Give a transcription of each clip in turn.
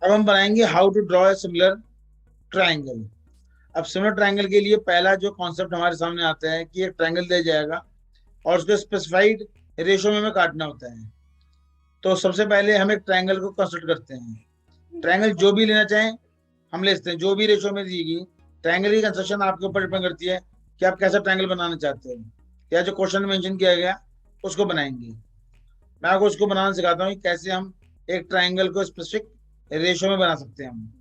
अब हम बनाएंगे how to draw a similar triangle. अब सिमिलर ट्राइंगल के लिए पहला जो कॉन्सेप्ट हमारे सामने आता है कि एक ट्राइंगल दिया जाएगा और उसको स्पेसिफाइड रेशो में हमें काटना होता है। तो सबसे पहले हम एक ट्राइंगल को कंस्ट्रक्ट करते हैं। ट्राइंगल जो भी लेना चाहें हम ले सकते हैं, जो भी रेशो में दी गई। ट्राइंगल की कंस्ट्रक्शन आपके ऊपर डिपेंड करती है कि आप कैसा ट्राइंगल बनाना चाहते हो, या जो क्वेश्चन में मेंशन किया गया उसको बनाएंगे। मैं आपको उसको बनाना सिखाता हूँ कि कैसे हम एक ट्राइंगल को स्पेसिफिक रेशो में बना सकते हैं हम।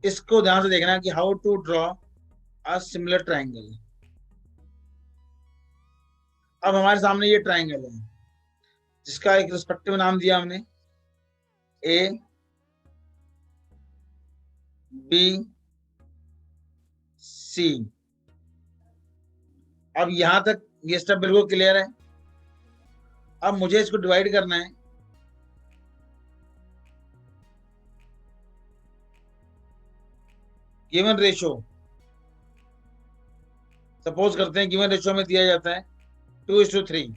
इसको ध्यान से देखना कि how to draw a similar triangle. अब हमारे सामने ये ट्राइंगल है जिसका एक रिस्पेक्टिव नाम दिया हमने, ए बी सी। अब यहां तक ये स्टेप बिल्कुल क्लियर है। अब मुझे इसको डिवाइड करना है। गिवन रेशो, सपोज करते हैं गिवन रेशो में दिया जाता है 2:3।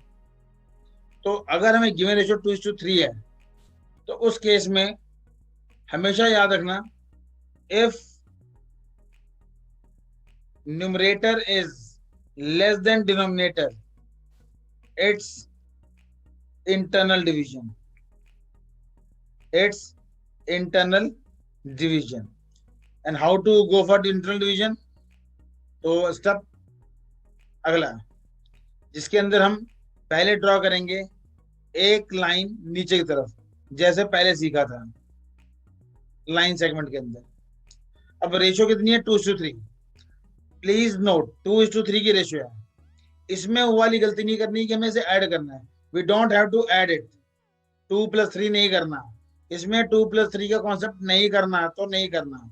तो अगर हमें गिवन रेशो 2:3 है तो उस केस में हमेशा याद रखना, if numerator is less than denominator, it's internal division. It's internal division. And how to go for internal division? तो स्टेप अगला, जिसके अंदर हम पहले ड्रॉ करेंगे एक लाइन नीचे की तरफ, जैसे पहले सीखा था लाइन सेगमेंट के अंदर। अब रेशियो कितनी है? 2:3। प्लीज नोट 2:3 की रेशियो है। इसमें वो वाली गलती नहीं करनी कि हमें इसे ऐड करना है। We don't have to add it. 2+3 नहीं करना। इसमें 2+3 का कॉन्सेप्ट नहीं करना तो नहीं करना।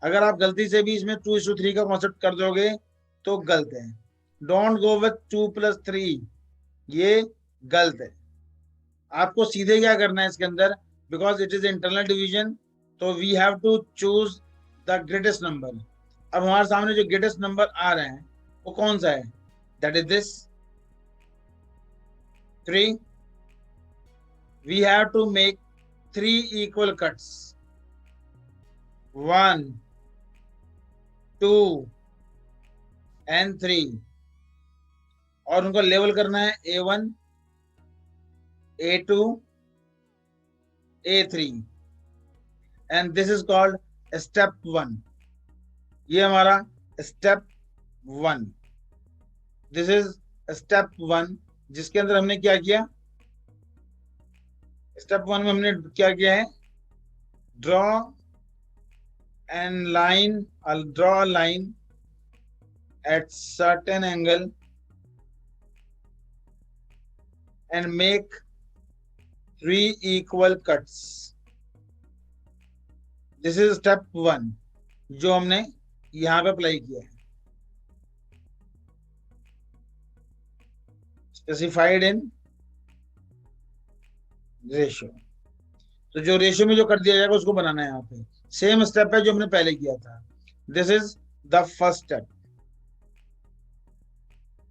अगर आप गलती से भी इसमें 2:3 का कॉन्सेप्ट कर दोगे तो गलत है। डोंट गो विथ 2+3, ये गलत है। आपको सीधे क्या करना है इसके अंदर, because it is internal division, तो we have to choose the greatest number. अब हमारे सामने जो ग्रेटेस्ट नंबर आ रहे हैं वो कौन सा है? That is this 3। We have to make 3 equal cuts, 1 2 and 3, और उनको लेवल करना है A1 A2 A3, and this is called step 1। ये हमारा स्टेप 1। दिस इज स्टेप 1, जिसके अंदर हमने क्या किया? स्टेप 1 में हमने क्या किया है? Draw and line, draw a line at certain angle and make 3 equal cuts. This is step 1 जो हमने यहां पे अप्लाई किया है। Specified in ratio. तो जो रेशियो में जो कर दिया जाएगा उसको बनाना है यहाँ पे। सेम स्टेप है जो हमने पहले किया था। This is the first step.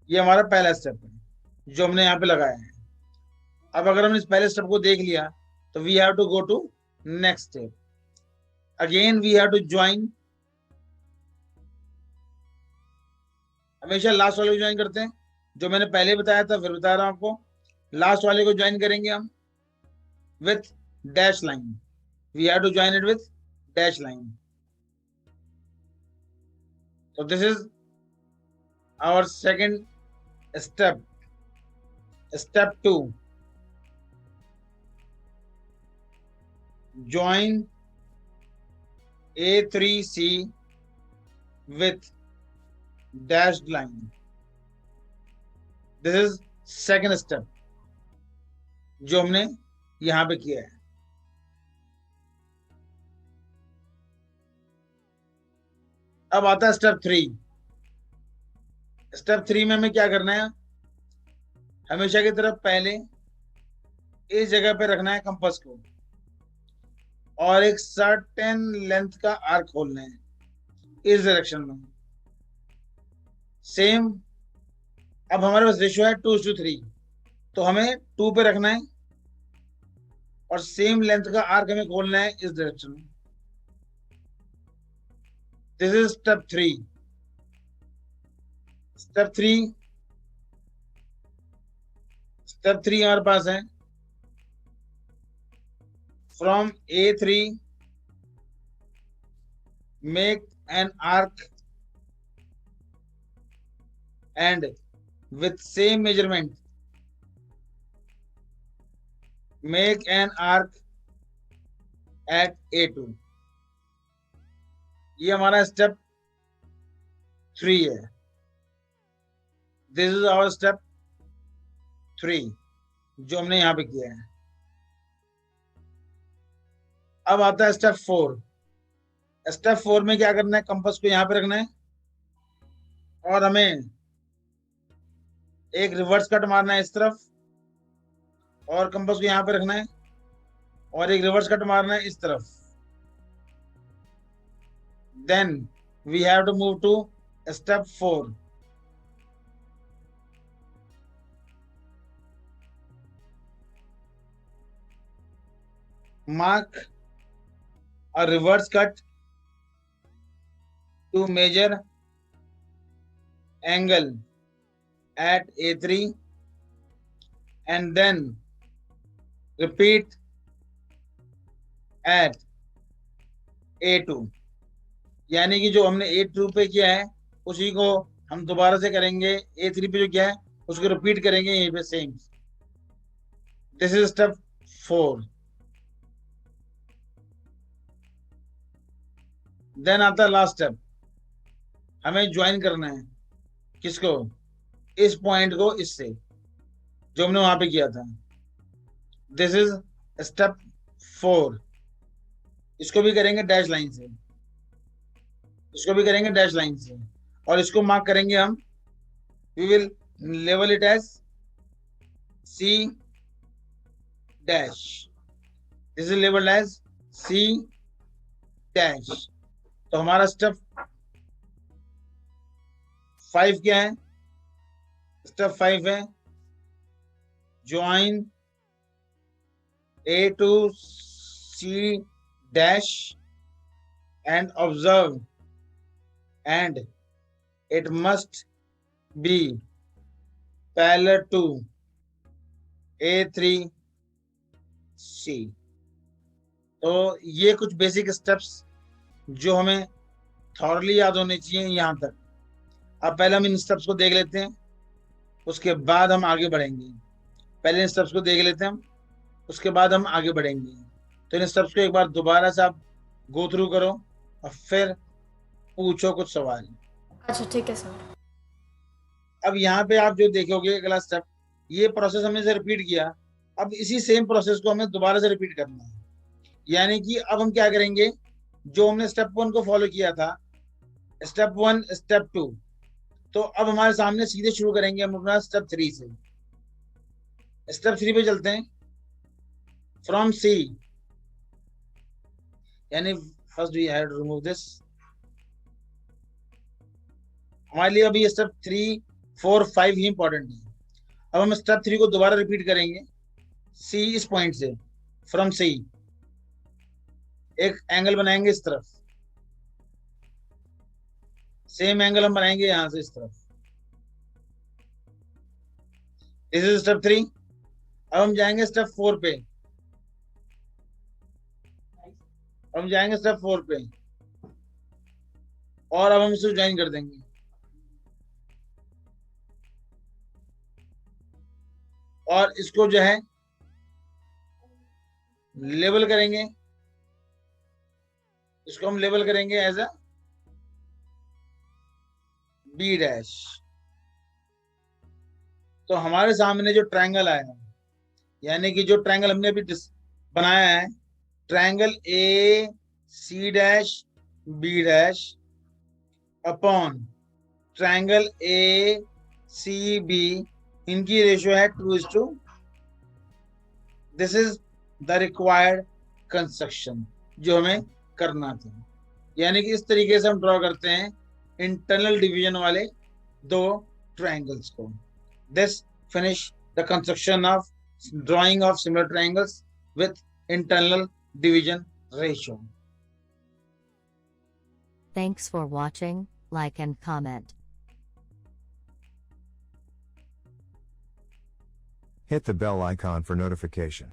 ये हमारा पहला स्टेप है जो हमने यहाँ पे लगाया है। अब अगर हमने इस पहले स्टेप को देख लिया तो we have to go to next step. Again we have to join. हमेशा लास्ट वाले को ज्वाइन करते हैं, जो मैंने पहले बताया था, फिर बता रहा हूं आपको। लास्ट वाले को ज्वाइन करेंगे हम with dash line. We have to join it with dash line. So this is our second step. Step 2. Join A3C with dashed line. This is second step जो हमने यहां पे किया है। अब आता है स्टेप 3। स्टेप 3 में हमें क्या करना है? हमेशा की तरफ पहले इस जगह पे रखना है कंपास को, और एक सर्टेन लेंथ का आर्क खोलना है इस डायरेक्शन में। सेम। अब हमारे पास रेशियो है 2:3, तो हमें 2 पे रखना है और सेम लेंथ का आर्क हमें खोलना है इस डायरेक्शन में। This is step 3। स्टेप 3 हमारे पास है from A3 make an arc and with same measurement make an arc at A2। ये हमारा स्टेप 3 है। दिस इज आवर स्टेप 3 जो हमने यहां पे किया है। अब आता है स्टेप 4। स्टेप 4 में क्या करना है, कंपास को यहां पे रखना है और हमें एक रिवर्स कट मारना है इस तरफ, और कंपास को यहां पे रखना है और एक रिवर्स कट मारना है इस तरफ। Then we have to move to step 4। mark a reverse cut to measure angle at A3 and then repeat at A2। यानी कि जो हमने A2 पे किया है उसी को हम दोबारा से करेंगे A3 पे जो किया है उसको रिपीट करेंगे यहीं पे same. This is step 4। Then आता है लास्ट स्टेप, हमें ज्वाइन करना है किसको, इस पॉइंट को इससे जो हमने वहां पे किया था। This is step 4। इसको भी करेंगे डैश लाइन से, इसको भी करेंगे डैश लाइन से, और इसको मार्क करेंगे हम। We will level it as C dash. This is levelled as C dash. तो हमारा स्टेप 5 क्या है, स्टेप 5 है join A to C dash and observe, and it must be parallel to A3 C। तो ये कुछ बेसिक स्टेप्स जो हमें थॉरली याद होने चाहिए यहां तक। अब पहले हम इन स्टेप्स को देख लेते हैं, उसके बाद हम आगे बढ़ेंगे। पहले इन स्टेप्स को देख लेते हैं हम, उसके बाद हम आगे बढ़ेंगे। तो इन स्टेप्स को एक बार दोबारा से आप गो थ्रू करो और फिर पूछो कुछ सवाल। अच्छा ठीक है सर। अब यहाँ पे आप जो देखोगे अगला स्टेप, ये प्रोसेस हमने से रिपीट किया। अब इसी सेम प्रोसेस को हमें दोबारा से रिपीट करना है। यानी कि अब हम क्या करेंगे, जो हमने स्टेप 1 को फॉलो किया था, स्टेप 1 स्टेप 2, तो अब हमारे सामने सीधे शुरू करेंगे हम अपना स्टेप 3 से। स्टेप 3 पे चलते हैं। फ्रॉम C, यानी first we have to remove this. हमारे लिए अभी स्टेप 3 4 5 ही इंपॉर्टेंट है। अब हम स्टेप 3 को दोबारा रिपीट करेंगे। C इस पॉइंट से, फ्रॉम C एक एंगल बनाएंगे इस तरफ, सेम एंगल हम बनाएंगे यहां से इस तरफ। This is step 3। अब हम जाएंगे स्टेप 4 पे। हम जाएंगे स्टेप 4 पे और अब हम इसे ज्वाइन कर देंगे। और इसको जो है लेबल करेंगे, इसको हम लेबल करेंगे एज अ B डैश। तो हमारे सामने जो ट्रायंगल आया, यानी कि जो ट्रायंगल हमने अभी बनाया है, triangle AC dash B dash upon triangle ACB, इनकी रेशियो है 2:2। This is the required construction जो हमें करना था। यानी कि इस तरीके से हम ड्रॉ करते हैं इंटरनल डिवीजन वाले दो ट्रायंगल्स को। This finish the construction of drawing of similar triangles with internal division ratio. Thanks for watching, like and comment. Hit the bell icon for notification.